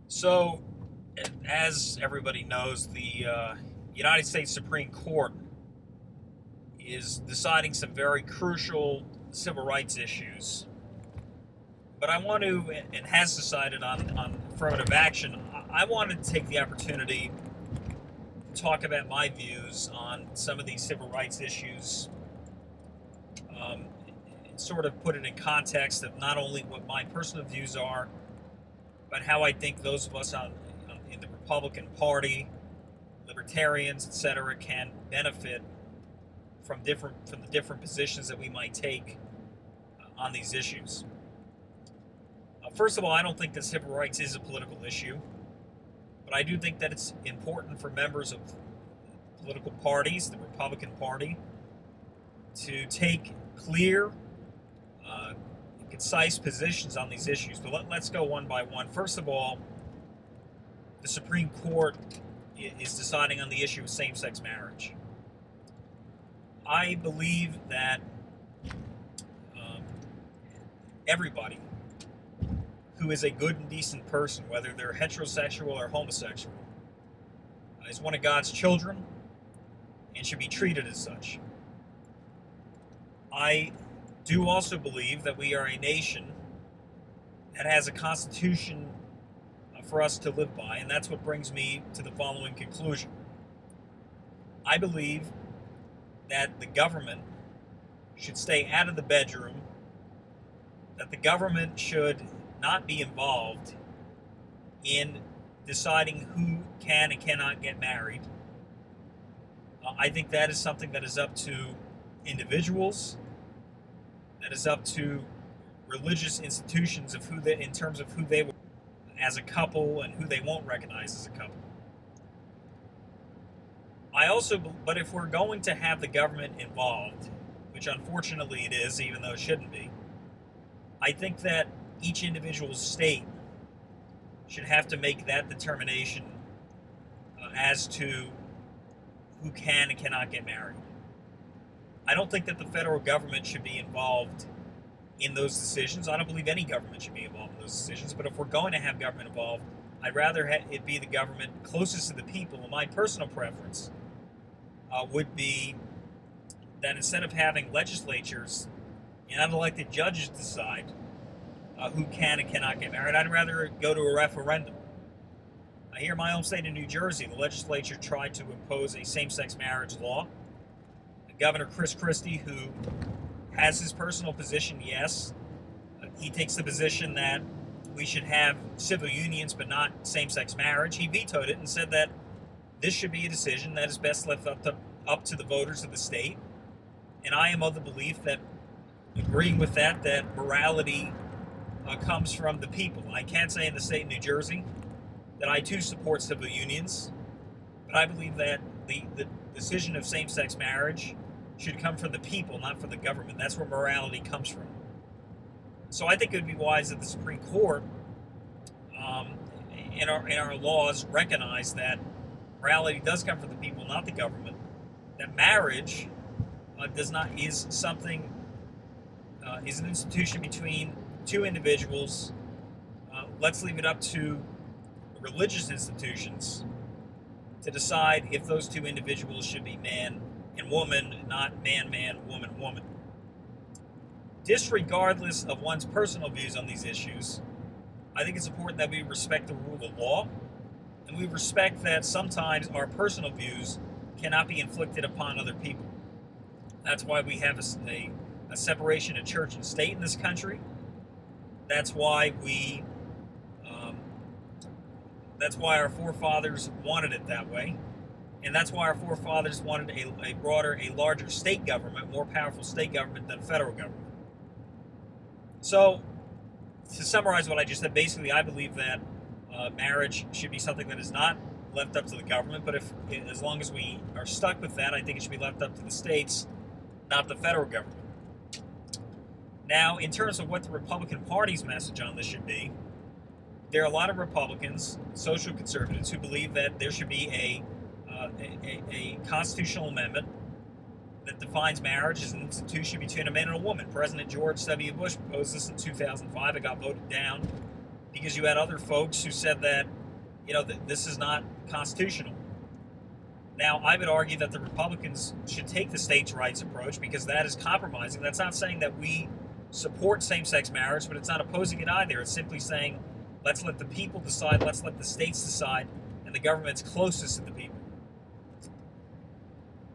So, as everybody knows, the United States Supreme Court is deciding some very crucial civil rights issues. But I want to, and has decided on affirmative action. I wanted to take the opportunity to talk about my views on some of these civil rights issues, um, and sort of put it in context of not only what my personal views are, but how I think those of us in the Republican Party, libertarians, etc., can benefit from the different positions that we might take on these issues. First of all, I don't think that civil rights is a political issue, but I do think that it's important for members of political parties, the Republican Party, to take clear, concise positions on these issues. But let's go one by one. First of all, the Supreme Court is deciding on the issue of same-sex marriage. I believe that everybody who is a good and decent person, whether they're heterosexual or homosexual, is one of God's children and should be treated as such. I do also believe that we are a nation that has a constitution for us to live by, and that's what brings me to the following conclusion. I believe that the government should stay out of the bedroom, that the government should not be involved in deciding who can and cannot get married. I think that is something that is up to individuals, that is up to religious institutions of in terms of who they will as a couple and who they won't recognize as a couple. But if we're going to have the government involved, which unfortunately it is, even though it shouldn't be, I think that each individual state should have to make that determination as to who can and cannot get married. I don't think that the federal government should be involved in those decisions. I don't believe any government should be involved in those decisions. But if we're going to have government involved, I'd rather it be the government closest to the people. And my personal preference would be that instead of having legislatures and unelected judges decide who can and cannot get married, I'd rather go to a referendum. Here in my home state of New Jersey, the legislature tried to impose a same-sex marriage law. Governor Chris Christie, who has his personal position, yes, he takes the position that we should have civil unions but not same-sex marriage. He vetoed it and said that this should be a decision that is best left up to the voters of the state. And I am of the belief that, agreeing with that morality comes from the people. I can't say in the state of New Jersey that I too support civil unions, but I believe that the decision of same-sex marriage should come from the people, not from the government. That's where morality comes from. So I think it would be wise that the Supreme Court, in our laws, recognize that morality does come from the people, not the government. That marriage is an institution between two individuals. Let's leave it up to religious institutions to decide if those two individuals should be man and woman, not man, woman. Disregardless of one's personal views on these issues, I think it's important that we respect the rule of law, and we respect that sometimes our personal views cannot be inflicted upon other people. That's why we have a separation of church and state in this country. That's why that's why our forefathers wanted it that way. And that's why our forefathers wanted a larger state government, more powerful state government than federal government. So, to summarize what I just said, basically I believe that marriage should be something that is not left up to the government, but as long as we are stuck with that, I think it should be left up to the states, not the federal government. Now, in terms of what the Republican Party's message on this should be, there are a lot of Republicans, social conservatives, who believe that there should be a constitutional amendment that defines marriage as an institution between a man and a woman. President George W. Bush proposed this in 2005. It got voted down because you had other folks who said that this is not constitutional. Now, I would argue that the Republicans should take the states' rights approach because that is compromising. That's not saying that we support same-sex marriage, but it's not opposing it either. It's simply saying, let's let the people decide, let's let the states decide, and the government's closest to the people.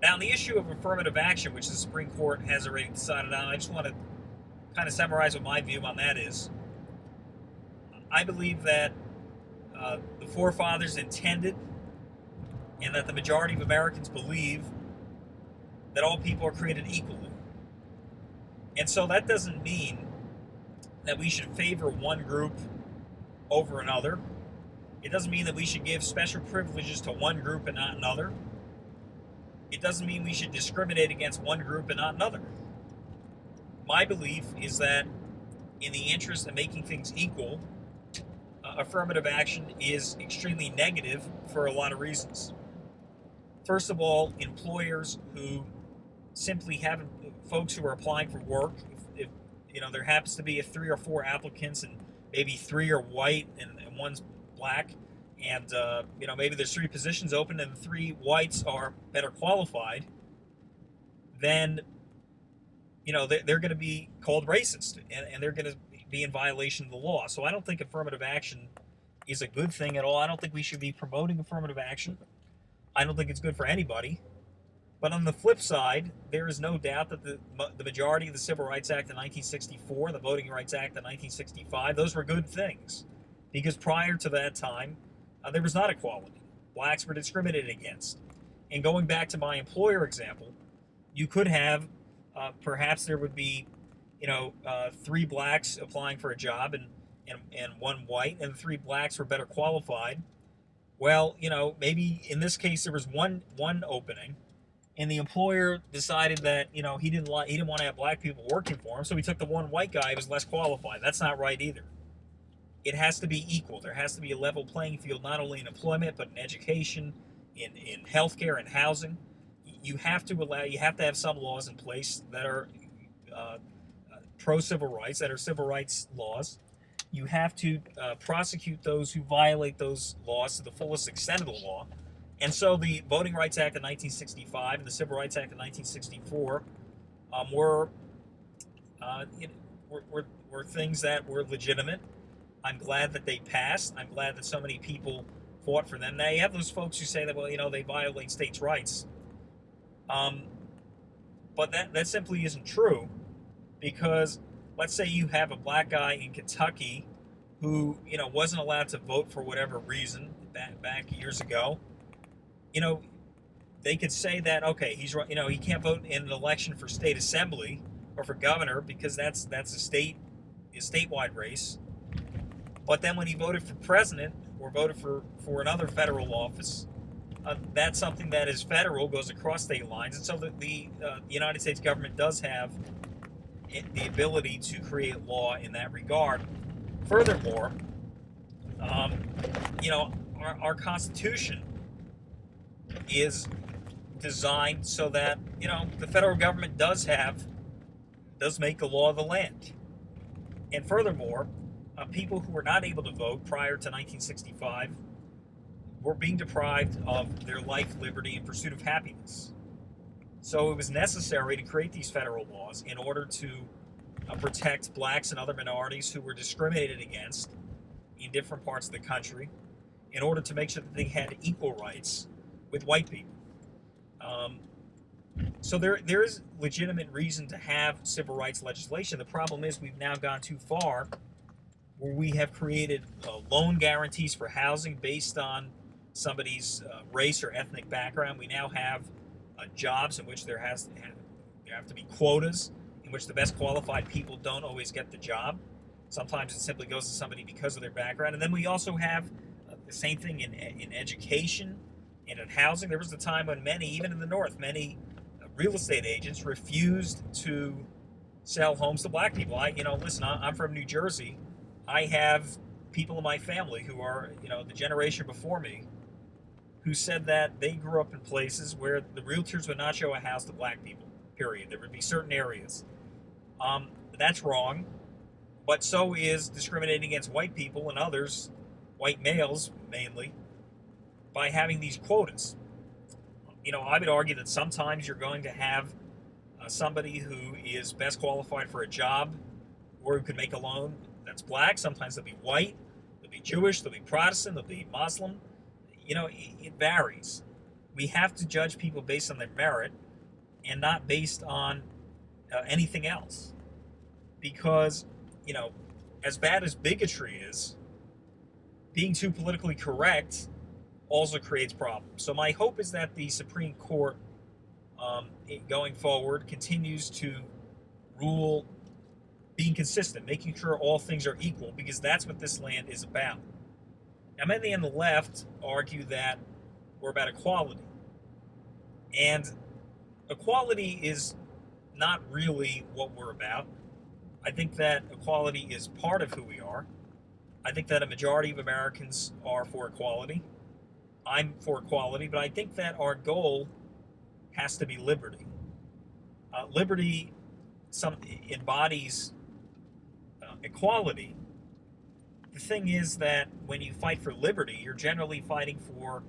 Now, on the issue of affirmative action, which the Supreme Court has already decided on, I just want to kind of summarize what my view on that is. I believe that the forefathers intended, and that the majority of Americans believe, that all people are created equally. And so that doesn't mean that we should favor one group over another. It doesn't mean that we should give special privileges to one group and not another. It doesn't mean we should discriminate against one group and not another. My belief is that in the interest of making things equal, affirmative action is extremely negative for a lot of reasons. First of all, employers who simply haven't, folks who are applying for work, if there happens to be 3 or 4 applicants and maybe 3 are white and one's black, and maybe there's 3 positions open and the 3 whites are better qualified, then they're going to be called racist, and they're going to be in violation of the law. So I don't think affirmative action is a good thing at all. I don't think we should be promoting affirmative action. I don't think it's good for anybody. But on the flip side, there is no doubt that the majority of the Civil Rights Act of 1964, the Voting Rights Act of 1965, those were good things. Because prior to that time, there was not equality. Blacks were discriminated against. And going back to my employer example, you could have, perhaps there would be, 3 blacks applying for a job and 1 white, and the 3 blacks were better qualified. Well, maybe in this case there was one opening, and the employer decided that he didn't want to have black people working for him, so he took the 1 white guy who was less qualified. That's not right either. It has to be equal. There has to be a level playing field, not only in employment but in education, in healthcare and housing. You have to have some laws in place that are pro civil rights, that are civil rights laws. You have to prosecute those who violate those laws to the fullest extent of the law. And so the Voting Rights Act of 1965 and the Civil Rights Act of 1964 were things that were legitimate. I'm glad that they passed. I'm glad that so many people fought for them. Now, you have those folks who say that, they violate states' rights. But that simply isn't true, because let's say you have a black guy in Kentucky who, wasn't allowed to vote for whatever reason back years ago. They could say that, okay, he's right, he can't vote in an election for state assembly or for governor because that's a statewide race. But then when he voted for president or voted for another federal office, that's something that is federal, goes across state lines. And so the United States government does have the ability to create law in that regard. Furthermore, our Constitution is designed so that, the federal government does make the law of the land. And furthermore, people who were not able to vote prior to 1965 were being deprived of their life, liberty, and pursuit of happiness. So it was necessary to create these federal laws in order to protect blacks and other minorities who were discriminated against in different parts of the country, in order to make sure that they had equal rights with white people. So there is legitimate reason to have civil rights legislation. The problem is we've now gone too far, where we have created loan guarantees for housing based on somebody's race or ethnic background. We now have jobs in which there have to be quotas, in which the best qualified people don't always get the job. Sometimes it simply goes to somebody because of their background. And then we also have the same thing in education and in housing. There was a time when even in the North, many real estate agents refused to sell homes to black people. Listen, I'm from New Jersey. I have people in my family who are, the generation before me, who said that they grew up in places where the realtors would not show a house to black people, period. There would be certain areas. That's wrong, but so is discriminating against white people and others, white males mainly, by having these quotas. I would argue that sometimes you're going to have somebody who is best qualified for a job or who can make a loan that's black. Sometimes they'll be white, they'll be Jewish, they'll be Protestant, they'll be Muslim. It varies. We have to judge people based on their merit and not based on anything else. Because, as bad as bigotry is, being too politically correct also creates problems. So my hope is that the Supreme Court, going forward, continues to rule being consistent, making sure all things are equal, because that's what this land is about. Now, many on the left argue that we're about equality. And equality is not really what we're about. I think that equality is part of who we are. I think that a majority of Americans are for equality. I'm for equality, but I think that our goal has to be liberty. Liberty embodies equality. The thing is that when you fight for liberty, you're generally fighting for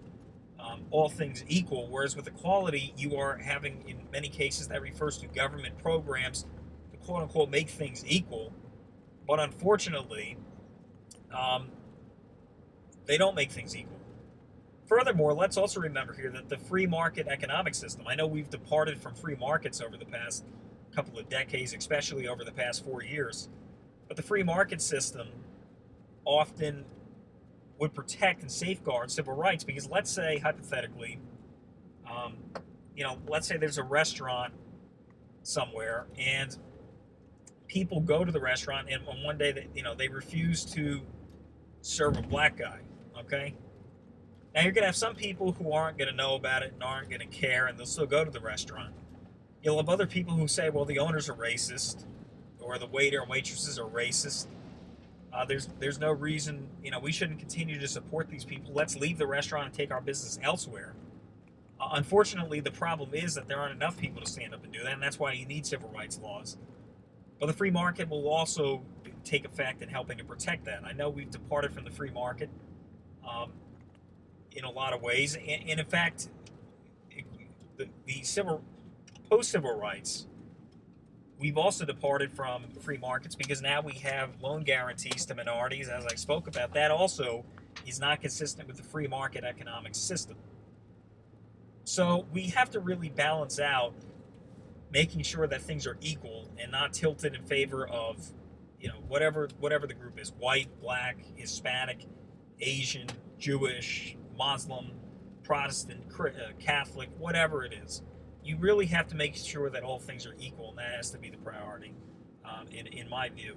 all things equal, whereas with equality, you are having, in many cases, that refers to government programs to quote-unquote make things equal. But unfortunately, they don't make things equal. Furthermore, let's also remember here that the free market economic system, I know we've departed from free markets over the past couple of decades, especially over the past 4 years, but the free market system often would protect and safeguard civil rights, because let's say, hypothetically, let's say there's a restaurant somewhere and people go to the restaurant and on one day they refuse to serve a black guy, okay? Now you're going to have some people who aren't going to know about it and aren't going to care, and they'll still go to the restaurant. You'll have other people who say, well, the owners are racist, or the waiter and waitresses are racist. There's no reason, we shouldn't continue to support these people. Let's leave the restaurant and take our business elsewhere. Unfortunately, the problem is that there aren't enough people to stand up and do that, and that's why you need civil rights laws. But the free market will also take effect in helping to protect that. I know we've departed from the free market in a lot of ways, and in fact, the post-civil rights, we've also departed from free markets because now we have loan guarantees to minorities, as I spoke about. That also is not consistent with the free market economic system. So we have to really balance out making sure that things are equal and not tilted in favor of, whatever the group is, white, black, Hispanic, Asian, Jewish, Muslim, Protestant, Catholic, whatever it is. You really have to make sure that all things are equal, and that has to be the priority, in my view.